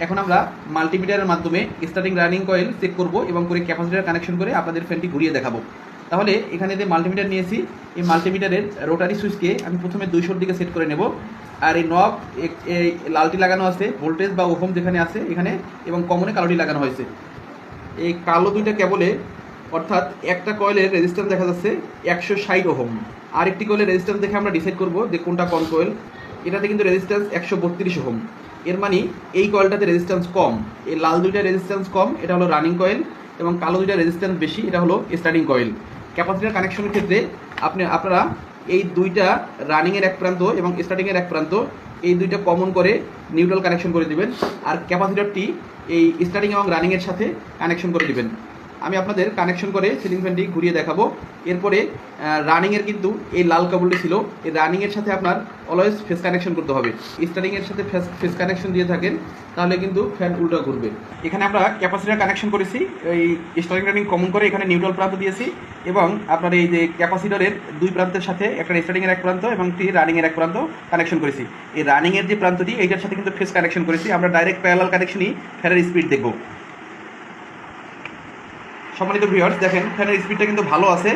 এখন আমরা মাল্টিমিটারের মাধ্যমে স্টার্টিং রানিং কয়েল চেক করব এবং করে ক্যাপাসিটর কানেকশন করে আপনাদের ফ্যানটি ঘুরিয়ে দেখাবো। তাহলে এখানে যে মাল্টিমিটার নিয়েছি, এই মাল্টিমিটারের রোটারি সুইচকে আমি প্রথমে 200-র দিকে সেট করে নেব। আর এই নব এই লালটি লাগানো আছে, ভোল্টেজ বা ওহম যেখানে আছে এখানে, এবং কমনে কালোটি লাগানো হয়েছে। এই কালো দুইটা কেবলে, অর্থাৎ একটা কয়েলের রেজিস্ট্যান্স দেখা যাচ্ছে 160 ওহম, আর একটি কয়েলের রেজিস্ট্যান্স দেখে আমরা ডিসাইড করব যে কোনটা কোন কয়েল। এটাতে কিন্তু রেজিস্ট্যান্স 132 ওহম, এর মানে এই কয়েলটাতে রেজিস্ট্যান্স কম। এই লাল দুইটা রেজিস্ট্যান্স কম, এটা হলো রানিং কয়েল, এবং কালো দুইটা রেজিস্ট্যান্স বেশি, এটা হলো স্টার্টিং কয়েল। ক্যাপাসিটর কানেকশনের ক্ষেত্রে আপনারা এই দুইটা রানিংয়ের এক প্রান্ত এবং স্টার্টিংয়ের এক প্রান্ত, এই দুইটা কমন করে নিউট্রাল কানেকশন করে দিবেন, আর ক্যাপাসিটরটি এই স্টার্টিং এবং রানিংয়ের সাথে কানেকশন করে দিবেন। আমি আপনাদের কানেকশন করে সিলিং ফ্যানটি ঘুরিয়ে দেখাবো। এরপরে রানিংয়ের কিন্তু এই লাল কেবলটি ছিল, এই রানিংয়ের সাথে আপনার অলওয়েজ ফেস কানেকশন করতে হবে। স্টার্টিংয়ের সাথে ফেস কানেকশন দিয়ে থাকেন তাহলে কিন্তু ফ্যান উল্টো ঘুরবে। এখানে আমরা ক্যাপাসিটর কানেকশন করেছি, এই স্টার্টিং রানিং কমন করে এখানে নিউট্রাল প্রান্ত দিয়েছি, এবং আপনার এই যে ক্যাপাসিটরের দুই প্রান্তের সাথে একটা স্টার্টিংয়ের এক প্রান্ত এবং রানিংয়ের এক প্রান্ত কানেকশন করেছি। এই রানিংয়ের যে প্রান্তটি এইটার সাথে কিন্তু ফেস কানেকশন করেছি। আমরা ডাইরেক্ট প্যারালাল কানেকশনই ফ্যানের স্পিড দেখব। সম্মানিত ভিউয়ার্স, দেখেন ফ্যানের স্পিডটা কিন্তু ভালো আছে।